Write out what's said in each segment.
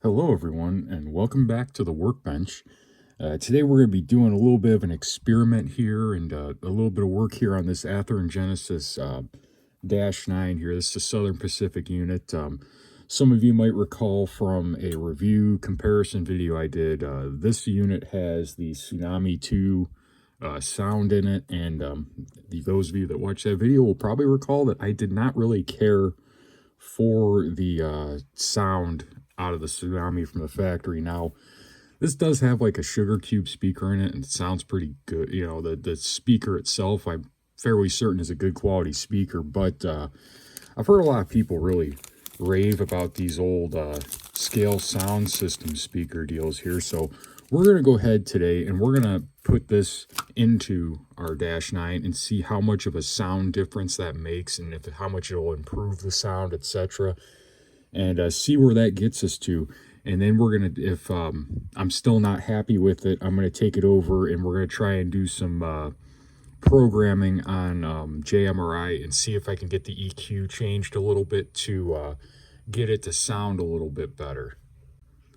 Hello everyone and welcome back to the workbench. Today we're going to be doing a little bit of an experiment here and a little bit of work here on this Athearn Genesis Dash 9 here. This is a Southern Pacific unit. Some of you might recall from a review comparison video I did, this unit has the Tsunami 2 sound in it, and those of you that watched that video will probably recall that I did not really care for the sound out of the Tsunami from the factory. Now, this does have like a sugar cube speaker in it, and it sounds pretty good. You know, the speaker itself, I'm fairly certain is a good quality speaker, but I've heard a lot of people really rave about these old scale sound system speaker deals here. So we're going to go ahead today and we're going to put this into our Dash 9 and see how much of a sound difference that makes, and how much it will improve the sound, etc. And see where that gets us to. And then we're going to, if I'm still not happy with it, I'm going to take it over and we're going to try and do some programming on JMRI and see if I can get the EQ changed a little bit to get it to sound a little bit better.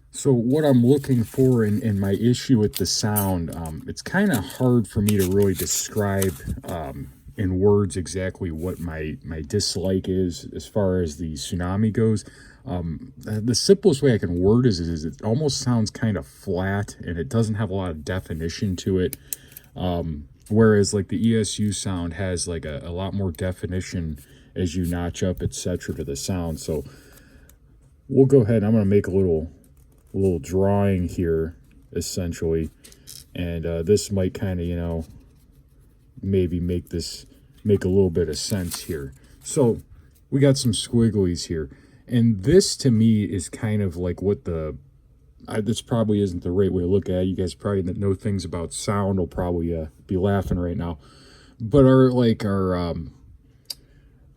So what I'm looking for in my issue with the sound, it's kind of hard for me to really describe in words exactly what my dislike is as far as the Tsunami goes. The simplest way I can word is it almost sounds kind of flat and it doesn't have a lot of definition to it. Whereas like the ESU sound has like a lot more definition as you notch up, etc. to the sound. So we'll go ahead. I'm going to make a little drawing here, essentially. And this might kind of, you know, maybe make a little bit of sense here. So we got some squigglies here. And this to me is kind of like what this probably isn't the right way to look at it. You guys probably that know things about sound will probably be laughing right now. But our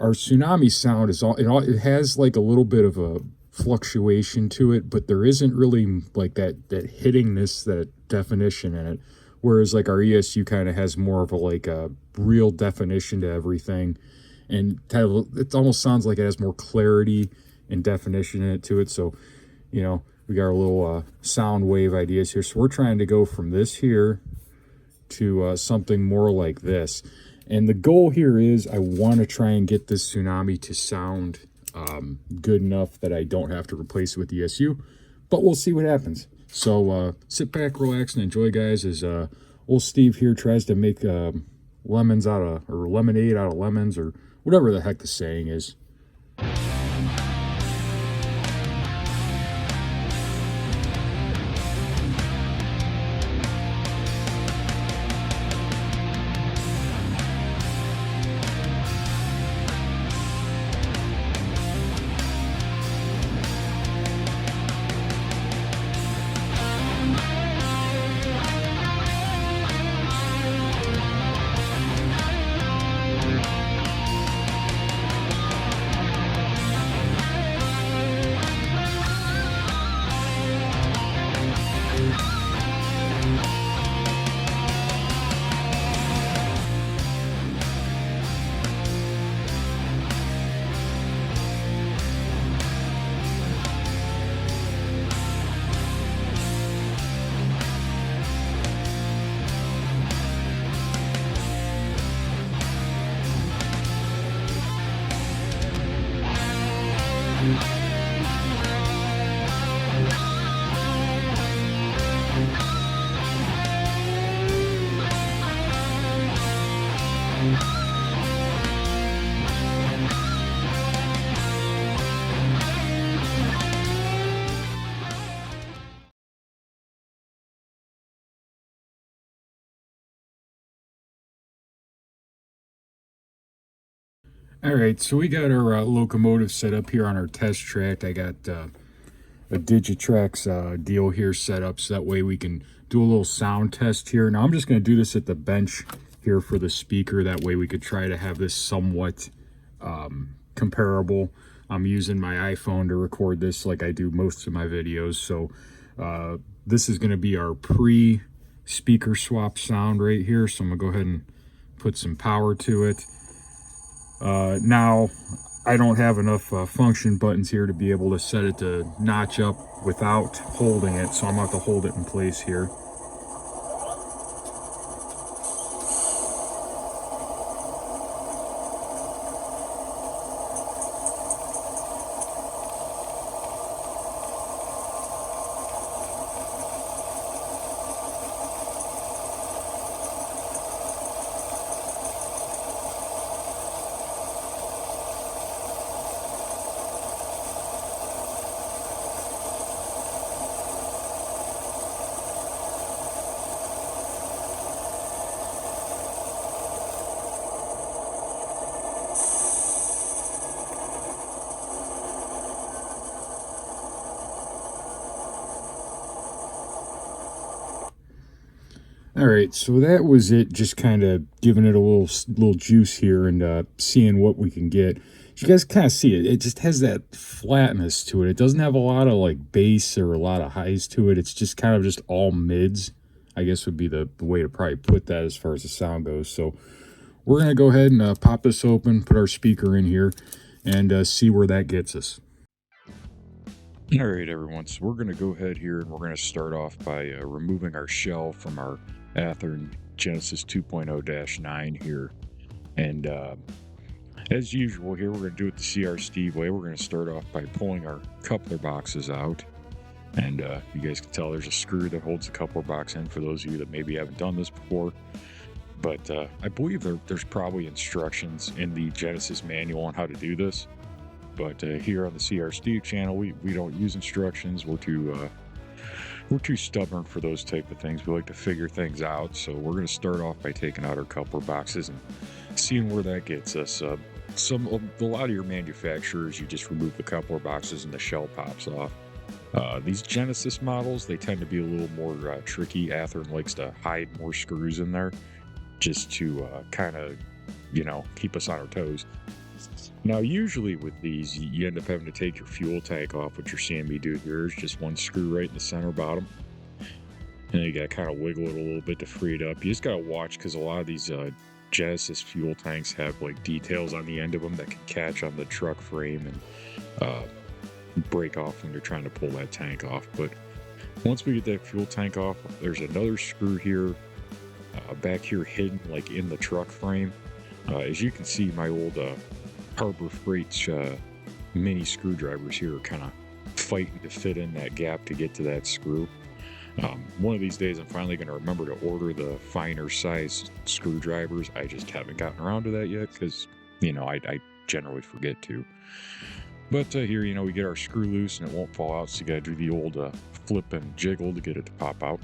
Tsunami sound is it has like a little bit of a fluctuation to it, but there isn't really like that hittingness, that definition in it. Whereas like our ESU kind of has more of a real definition to everything, and it almost sounds like it has more clarity and definition in it to it. So, you know, we got our little sound wave ideas here. So we're trying to go from this here to something more like this. And the goal here is I want to try and get this Tsunami to sound good enough that I don't have to replace it with the ESU, but we'll see what happens. So sit back, relax, and enjoy, guys, as old Steve here tries to make lemonade out of lemons, or whatever the heck the saying is. All right, so we got our locomotive set up here on our test track. I got a Digitrax deal here set up so that way we can do a little sound test here. Now I'm just going to do this at the bench here for the speaker. That way we could try to have this somewhat comparable. I'm using my iPhone to record this like I do most of my videos. So this is going to be our pre-speaker swap sound right here. So I'm going to go ahead and put some power to it. Now, I don't have enough function buttons here to be able to set it to notch up without holding it, so I'm going to have to hold it in place here. All right, so that was it. Just kind of giving it a little juice here and seeing what we can get. You guys kind of see it. It just has that flatness to it. It doesn't have a lot of like bass or a lot of highs to it. It's just kind of just all mids, I guess would be the way to probably put that as far as the sound goes. So we're gonna go ahead and pop this open, put our speaker in here, and see where that gets us. All right, everyone. So we're gonna go ahead here and we're gonna start off by removing our shell from our Athearn Genesis 2.0-9 here, and as usual here, we're going to do it the CR Steve way. We're going to start off by pulling our coupler boxes out, and you guys can tell there's a screw that holds the coupler box in for those of you that maybe haven't done this before, but I believe there's probably instructions in the Genesis manual on how to do this, but here on the CR Steve channel, we don't use instructions. We're too stubborn for those type of things. We like to figure things out. So we're going to start off by taking out our coupler boxes and seeing where that gets us. A lot of your manufacturers, you just remove the coupler boxes and the shell pops off. These Genesis models, they tend to be a little more tricky. Athearn likes to hide more screws in there just to kind of, keep us on our toes. Now, usually with these, you end up having to take your fuel tank off. What you're seeing me do here is just one screw right in the center bottom. And you got to kind of wiggle it a little bit to free it up. You just got to watch because a lot of these Genesis fuel tanks have like details on the end of them that can catch on the truck frame and break off when you're trying to pull that tank off. But once we get that fuel tank off, there's another screw here back here hidden like in the truck frame. As you can see, my old Harbor Freight's mini screwdrivers here are kind of fighting to fit in that gap to get to that screw. One of these days I'm finally going to remember to order the finer size screwdrivers. I just haven't gotten around to that yet because, I generally forget to. But here, we get our screw loose and it won't fall out, so you got to do the old flip and jiggle to get it to pop out.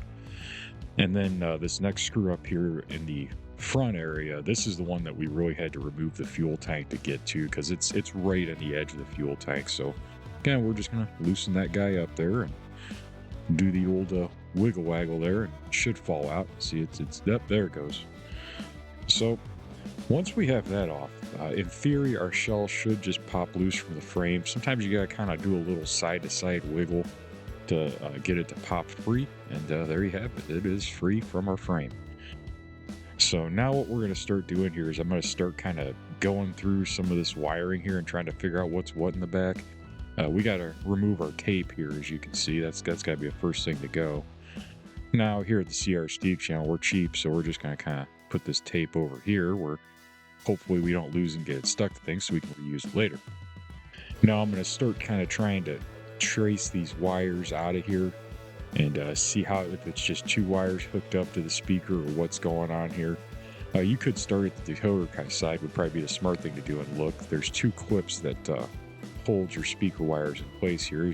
And then this next screw up here in the front area, this is the one that we really had to remove the fuel tank to get to because it's right on the edge of the fuel tank. So again, we're just going to loosen that guy up there and do the old wiggle waggle there, and it should fall out. See, it's there it goes. So once we have that off, in theory, our shell should just pop loose from the frame. Sometimes you got to kind of do a little side-to-side wiggle to get it to pop free, and there you have it. It is free from our frame. So now what we're going to start doing here is I'm going to start kind of going through some of this wiring here and trying to figure out what's what in the back. We got to remove our tape here, as you can see. That's got to be the first thing to go. Now here at the CR Steve channel, we're cheap, so we're just going to kind of put this tape over here where hopefully we don't lose and get it stuck to things so we can reuse it later. Now I'm going to start kind of trying to trace these wires out of here and see if it's just two wires hooked up to the speaker or what's going on here. You could start at the decoder kind of side, would probably be the smart thing to do and look. There's two clips that hold your speaker wires in place here.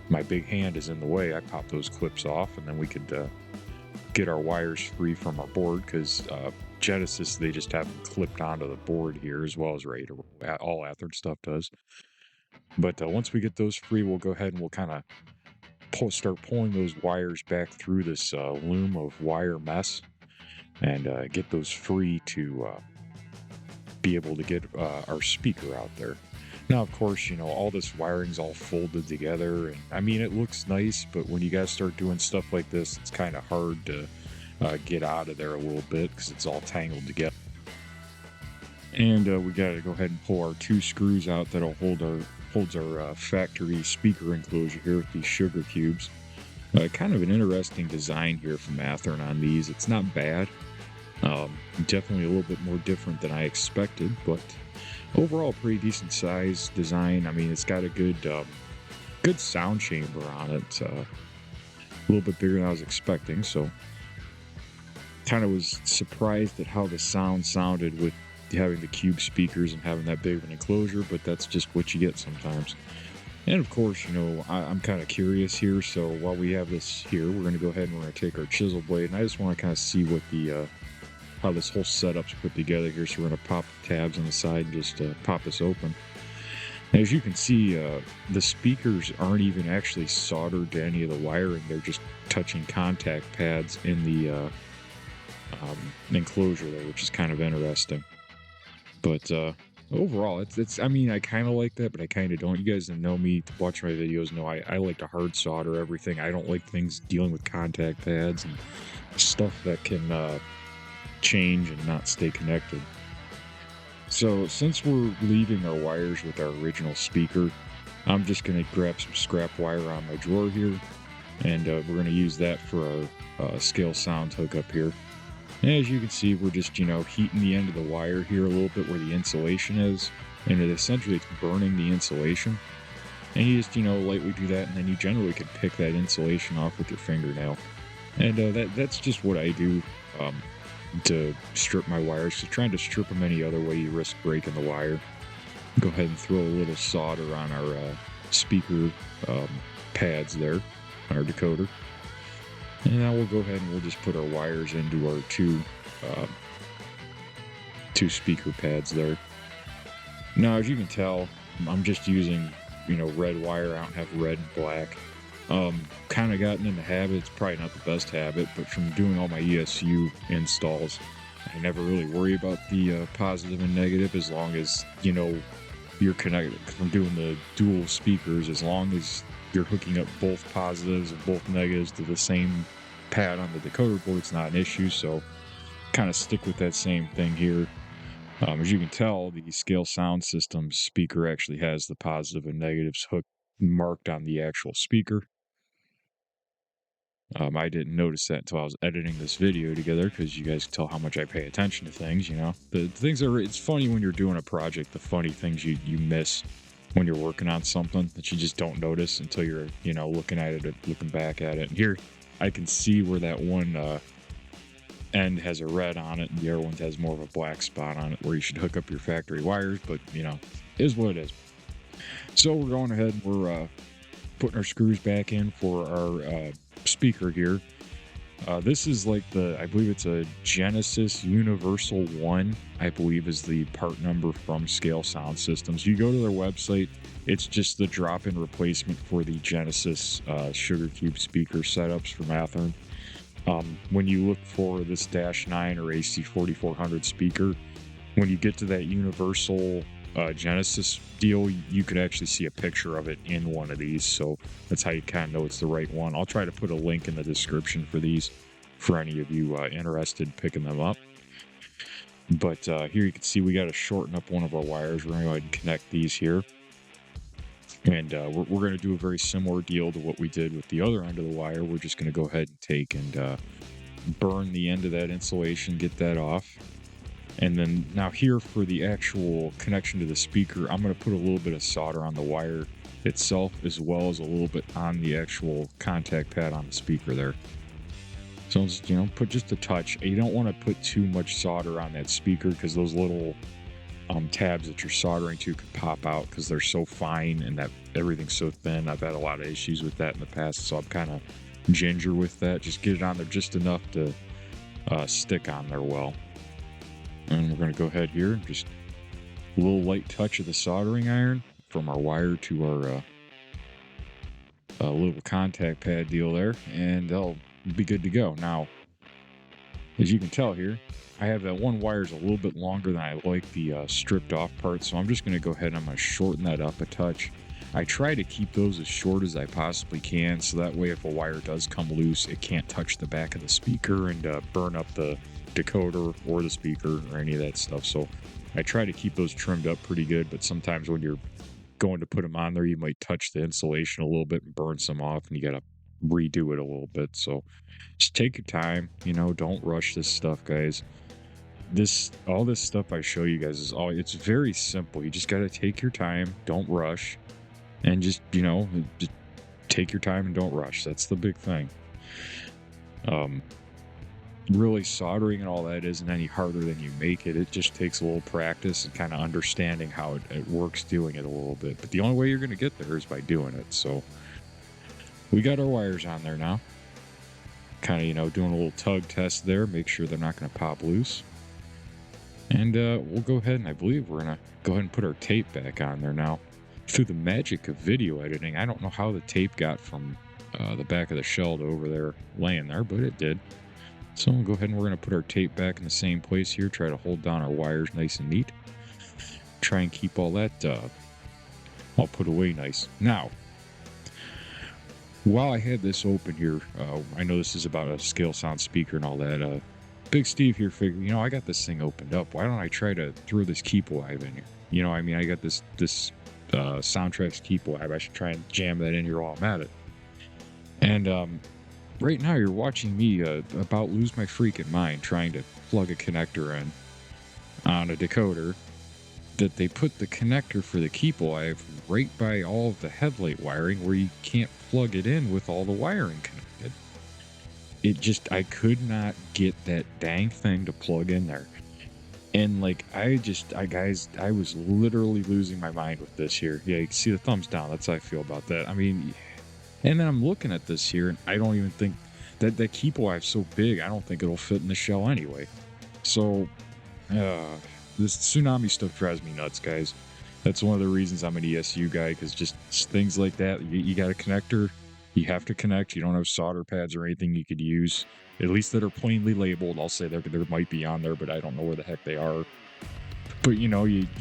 My big hand is in the way. I pop those clips off and then we could get our wires free from our board because Genesis, they just have them clipped onto the board here as well as all Athearn stuff does. But once we get those free, we'll go ahead and we'll kind of start pulling those wires back through this loom of wire mess and get those free to be able to get our speaker out there. Now, of course, all this wiring's all folded together, and I mean, it looks nice, but when you guys start doing stuff like this, it's kind of hard to get out of there a little bit because it's all tangled together. And we got to go ahead and pull our 2 screws out that'll holds our factory speaker enclosure here with these sugar cubes. Kind of an interesting design here from Athearn on these. It's not bad. Definitely a little bit more different than I expected, but overall pretty decent size design. I mean, it's got a good sound chamber on it. A little bit bigger than I was expecting, so kind of was surprised at how the sound sounded with having the cube speakers and having that big of an enclosure, but that's just what you get sometimes. And of course, I'm kind of curious here, so while we have this here, we're going to go ahead and we're going to take our chisel blade, and I just want to kind of see what how this whole setup's put together here. So we're going to pop the tabs on the side and just pop this open. As you can see, the speakers aren't even actually soldered to any of the wiring. They're just touching contact pads in the enclosure there, which is kind of interesting. But overall, it's I mean, I kind of like that, but I kind of don't. You guys that know me, watch my videos, know I like to hard solder everything. I don't like things dealing with contact pads and stuff that can change and not stay connected. So since we're leaving our wires with our original speaker, I'm just going to grab some scrap wire on my drawer here, and we're going to use that for our scale sound hookup here. And as you can see, we're just, heating the end of the wire here a little bit where the insulation is, and essentially it's burning the insulation. And you just, lightly do that, and then you generally can pick that insulation off with your fingernail. And that's just what I do to strip my wires. So trying to strip them any other way, you risk breaking the wire. Go ahead and throw a little solder on our speaker pads there, on our decoder. And now we'll go ahead and we'll just put our wires into our two speaker pads there. Now, as you can tell, I'm just using, red wire. I don't have red and black. Kind of gotten in the habit, it's probably not the best habit, but from doing all my ESU installs, I never really worry about the positive and negative as long as, you're connected. From doing the dual speakers, as long as you're hooking up both positives and both negatives to the same pad on the decoder board, it's not an issue. So kind of stick with that same thing here. As you can tell, the Scale Sound System speaker actually has the positive and negatives hooked marked on the actual speaker. I didn't notice that until I was editing this video together, because you guys can tell how much I pay attention to things. The things it's funny when you're doing a project, the funny things you miss when you're working on something that you just don't notice until you're looking at it, looking back at it. And here I can see where that one end has a red on it and the other one has more of a black spot on it where you should hook up your factory wires, but is what it is. So we're going ahead and we're putting our screws back in for our speaker here. This is like I believe it's a Genesis Universal 1, I believe is the part number from Scale Sound Systems. You go to their website, it's just the drop-in replacement for the Genesis Sugar Cube speaker setups from Athearn. When you look for this -9 or AC4400 speaker, when you get to that Universal Genesis deal, you could actually see a picture of it in one of these, so that's how you kind of know it's the right one. I'll try to put a link in the description for these for any of you interested in picking them up. But here you can see we got to shorten up one of our wires. We're going to go ahead and connect these here, and we're going to do a very similar deal to what we did with the other end of the wire. We're just going to go ahead and take and burn the end of that insulation, get that off. And then now here for the actual connection to the speaker, I'm going to put a little bit of solder on the wire itself, as well as a little bit on the actual contact pad on the speaker there. So just, put just a touch. You don't want to put too much solder on that speaker, because those little tabs that you're soldering to could pop out because they're so fine and that everything's so thin. I've had a lot of issues with that in the past, so I'm kind of ginger with that. Just get it on there just enough to stick on there well. And we're going to go ahead here, just a little light touch of the soldering iron from our wire to our little contact pad deal there, and they'll be good to go. Now, as you can tell here, I have that one wire's a little bit longer than I like the stripped off part, so I'm just going to go ahead and I'm going to shorten that up a touch. I try to keep those as short as I possibly can, so that way if a wire does come loose, it can't touch the back of the speaker and burn up the decoder or the speaker or any of that stuff. So I try to keep those trimmed up pretty good, but sometimes when you're going to put them on there, you might touch the insulation a little bit and burn some off, and you got to redo it a little bit. So just take your time, don't rush this stuff, guys. All this stuff I show you guys it's very simple. You just got to take your time, don't rush, and just take your time and don't rush. That's the big thing. Really, soldering and all that isn't any harder than you make it. It just takes a little practice and kind of understanding how it works, doing it a little bit. But the only way you're going to get there is by doing it. So we got our wires on there now. Kind of, doing a little tug test there. Make sure they're not going to pop loose. And we'll go ahead and I believe we're going to go ahead and put our tape back on there now. Through the magic of video editing, I don't know how the tape got from the back of the shell to over there laying there, but it did. So we'll go ahead and we're going to put our tape back in the same place here. Try to hold down our wires nice and neat. Try and keep all that all put away nice. Now, while I had this open here, I know this is about a scale sound speaker and all that. Big Steve here figured, I got this thing opened up. Why don't I try to throw this keep alive in here? I got this Soundtracks keep alive. I should try and jam that in here while I'm at it. And right now you're watching me about lose my freaking mind trying to plug a connector in on a decoder that they put the connector for the keep alive right by all of the headlight wiring where you can't plug it in with all the wiring connected. I could not get that dang thing to plug in there. And guys, I was literally losing my mind with this here. Yeah, you can see the thumbs down. That's how I feel about that. And then I'm looking at this here, and I don't even think that keep alive's so big, I don't think it'll fit in the shell anyway. So, this Tsunami stuff drives me nuts, guys. That's one of the reasons I'm an ESU guy, because just things like that, you got a connector, you have to connect. You don't have solder pads or anything you could use, at least that are plainly labeled. I'll say there might be on there, but I don't know where the heck they are. But, you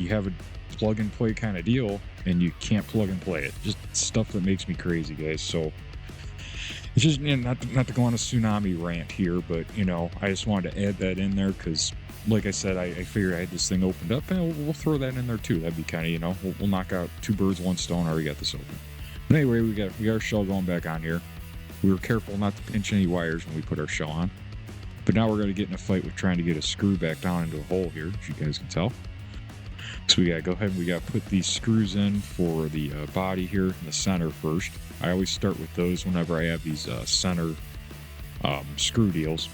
have a plug and play kind of deal, and you can't plug and play it. Just stuff that makes me crazy, guys. So it's just not to go on a Tsunami rant here, but I just wanted to add that in there because, like I said, I figured I had this thing opened up, and we'll throw that in there too. That'd be kind of we'll knock out two birds, one stone. Already got this open. But anyway, we got our shell going back on here. We were careful not to pinch any wires when we put our shell on, but now we're going to get in a fight with trying to get a screw back down into a hole here, as you guys can tell. So we got to go ahead and we got to put these screws in for the body here in the center first. I always start with those whenever I have these center screw deals.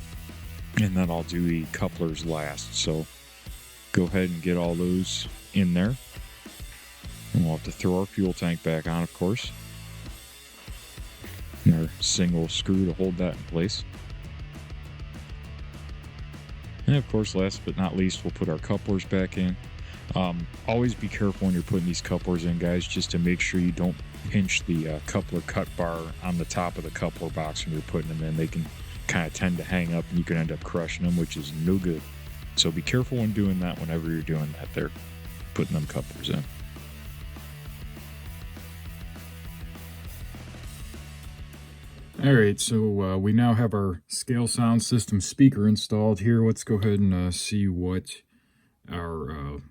And then I'll do the couplers last. So go ahead and get all those in there. And we'll have to throw our fuel tank back on, of course. And our single screw to hold that in place. And of course, last but not least, we'll put our couplers back in. Always be careful when you're putting these couplers in, guys, just to make sure you don't pinch the coupler cut bar on the top of the coupler box when you're putting them in. They can kind of tend to hang up and you can end up crushing them, which is no good. So be careful when doing that whenever you're doing that there, putting them couplers in. All right, so we now have our scale sound system speaker installed here. Let's go ahead and see what our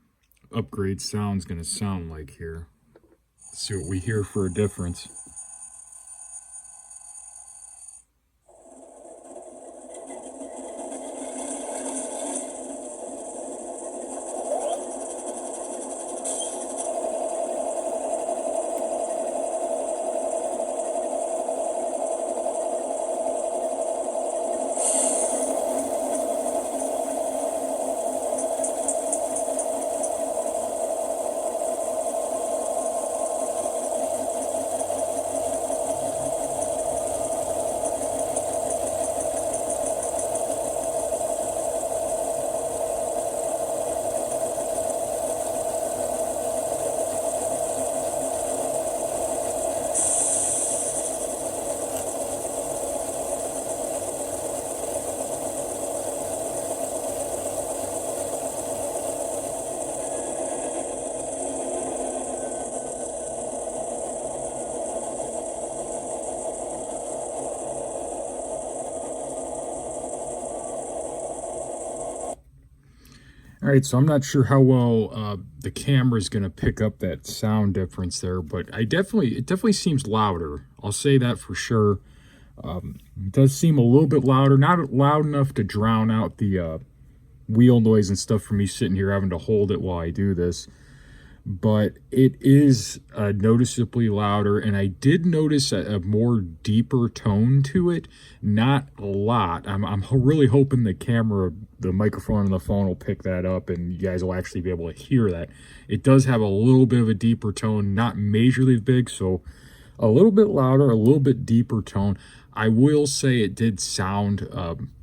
upgrade sound's going to sound like here. Let's see what we hear for a difference. All right, so I'm not sure how well the camera is going to pick up that sound difference there, but it definitely seems louder. I'll say that for sure. It does seem a little bit louder, not loud enough to drown out the wheel noise and stuff from me sitting here having to hold it while I do this, but it is noticeably louder. And I did notice a more deeper tone to it. Not a lot. I'm really hoping the camera, the microphone on the phone will pick that up and you guys will actually be able to hear that. It does have a little bit of a deeper tone, not majorly big, so a little bit louder, a little bit deeper tone. I will say it did sound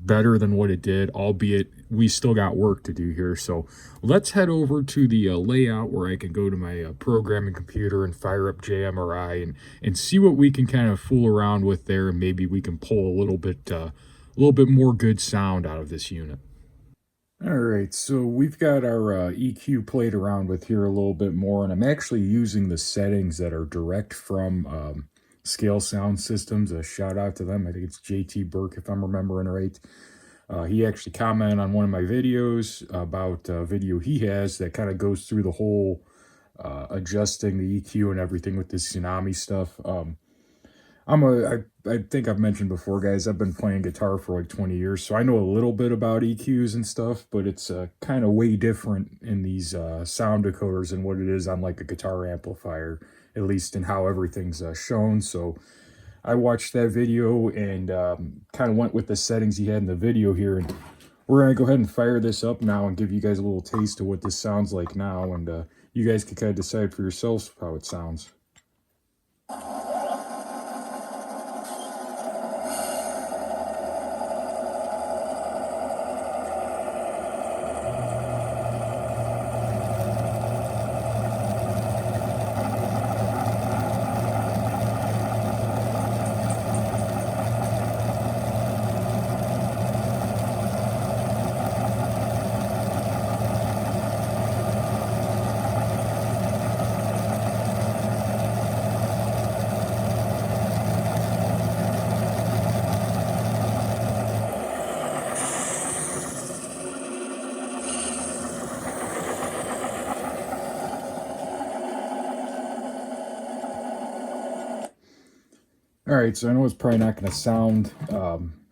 better than what it did, albeit we still got work to do here. So let's head over to the layout where I can go to my programming computer and fire up JMRI and see what we can kind of fool around with there, and maybe we can pull a little bit more good sound out of this unit. All right, so we've got our EQ played around with here a little bit more, and I'm actually using the settings that are direct from Scale Sound Systems. A shout out to them. I think it's JT Burke, if I'm remembering right. He actually commented on one of my videos about a video he has that kind of goes through the whole adjusting the EQ and everything with this Tsunami stuff. I think I've mentioned before, guys, I've been playing guitar for like 20 years, so I know a little bit about EQs and stuff, but it's kind of way different in these sound decoders than what it is on like a guitar amplifier, at least in how everything's shown. So I watched that video and kind of went with the settings he had in the video here, and we're gonna go ahead and fire this up now and give you guys a little taste of what this sounds like now, and you guys can kind of decide for yourselves how it sounds. All right, so I know it's probably not going to sound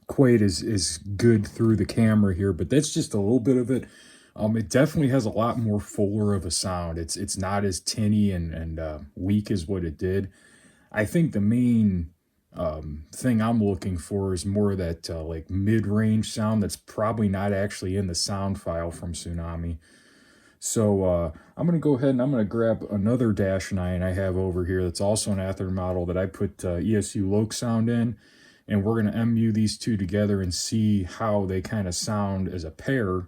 quite as good through the camera here, but that's just a little bit of it. It definitely has a lot more fuller of a sound. It's not as tinny and weak as what it did. I think the main thing I'm looking for is more of that like mid-range sound that's probably not actually in the sound file from Tsunami. So I'm going to go ahead and I'm going to grab another Dash 9 I have over here that's also an Athearn model that I put ESU Loc sound in. And we're going to MU these two together and see how they kind of sound as a pair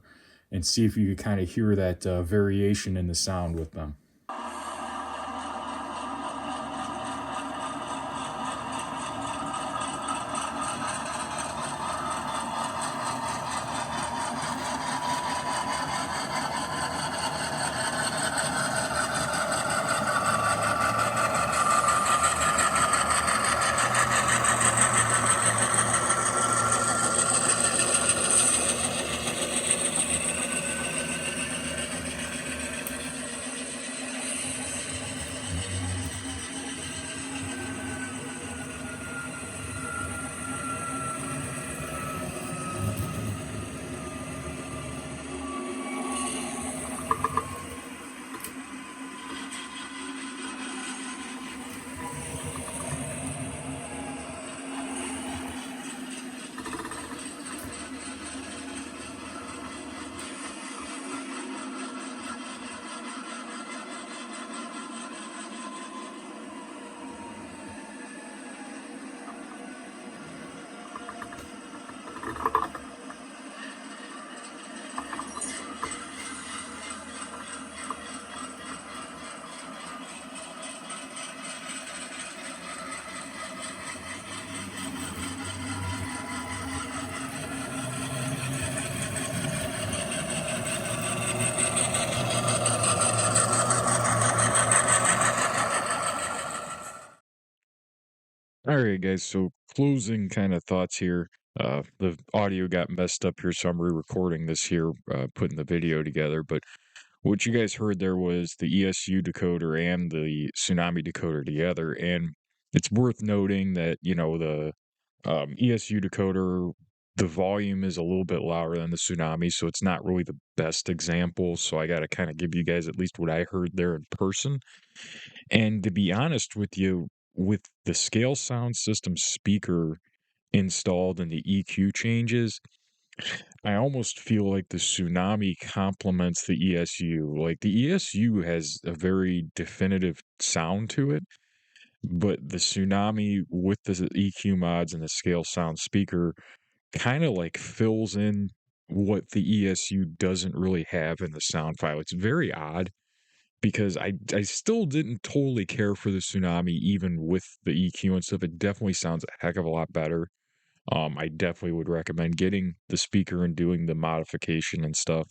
and see if you can kind of hear that variation in the sound with them. All right, guys. So closing kind of thoughts here. The audio got messed up here, so I'm re-recording this here, putting the video together. But what you guys heard there was the ESU decoder and the Tsunami decoder together, and it's worth noting that the ESU decoder, the volume is a little bit louder than the Tsunami, so it's not really the best example. So I got to kind of give you guys at least what I heard there in person. And to be honest with you, with the scale sound system speaker installed and the EQ changes, I almost feel like the Tsunami complements the ESU. Like the ESU has a very definitive sound to it, but the Tsunami with the EQ mods and the scale sound speaker kind of like fills in what the ESU doesn't really have in the sound file. It's very odd because I still didn't totally care for the Tsunami even with the EQ and stuff. It definitely sounds a heck of a lot better. I definitely would recommend getting the speaker and doing the modification and stuff,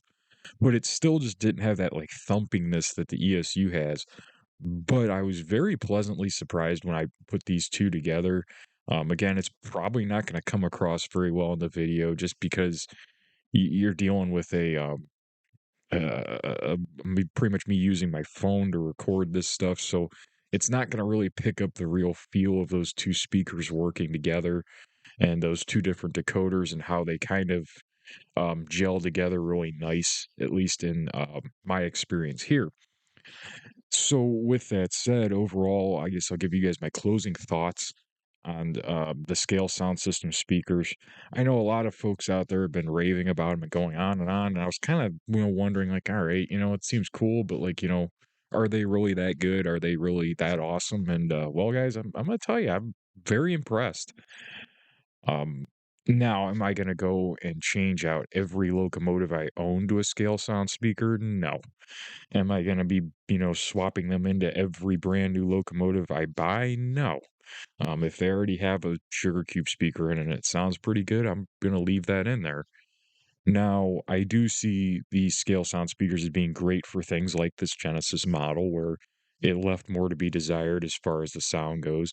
but it still just didn't have that like thumpingness that the ESU has. But I was very pleasantly surprised when I put these two together. Again, it's probably not going to come across very well in the video just because you're dealing with pretty much me using my phone to record this stuff. So it's not going to really pick up the real feel of those two speakers working together and those two different decoders and how they kind of gel together really nice, at least in my experience here. So, with that said, overall, I guess I'll give you guys my closing thoughts on the scale sound system speakers. I know a lot of folks out there have been raving about them and going on and on, and I was kind of wondering, like, all right, it seems cool, but like, are they really that good? Are they really that awesome? And well, guys, I'm gonna tell you, I'm very impressed. Um, Now, am I gonna go and change out every locomotive I own to a scale sound speaker? No. Am I gonna be, swapping them into every brand new locomotive I buy? No. If they already have a sugar cube speaker in it and it sounds pretty good, I'm gonna leave that in there. Now, I do see these scale sound speakers as being great for things like this Genesis model where it left more to be desired as far as the sound goes.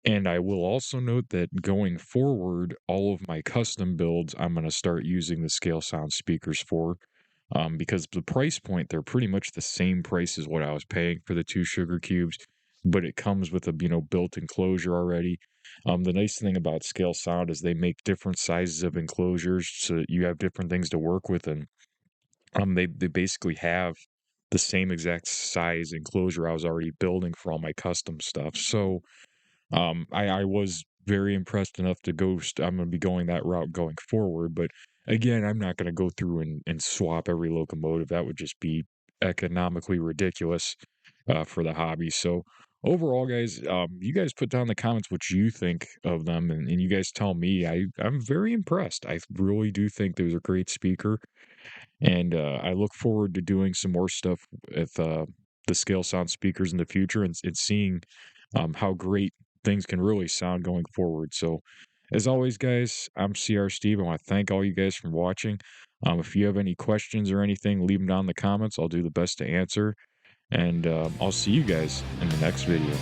And I will also note that going forward, all of my custom builds, I'm going to start using the scale sound speakers for, because the price point, they're pretty much the same price as what I was paying for the two sugar cubes, but it comes with a built enclosure already. The nice thing about Scale Sound is they make different sizes of enclosures so that you have different things to work with, and they basically have the same exact size enclosure I was already building for all my custom stuff. So I was very impressed enough to go. I'm going to be going that route going forward. But again, I'm not going to go through and swap every locomotive. That would just be economically ridiculous for the hobby. So overall, guys, you guys put down in the comments what you think of them, and you guys tell me. I'm very impressed. I really do think there's a great speaker, and I look forward to doing some more stuff with the scale sound speakers in the future and seeing how great things can really sound going forward. So, as always, guys, I'm CR Steve. I want to thank all you guys for watching. If you have any questions or anything, leave them down in the comments. I'll do the best to answer. And I'll see you guys in the next video.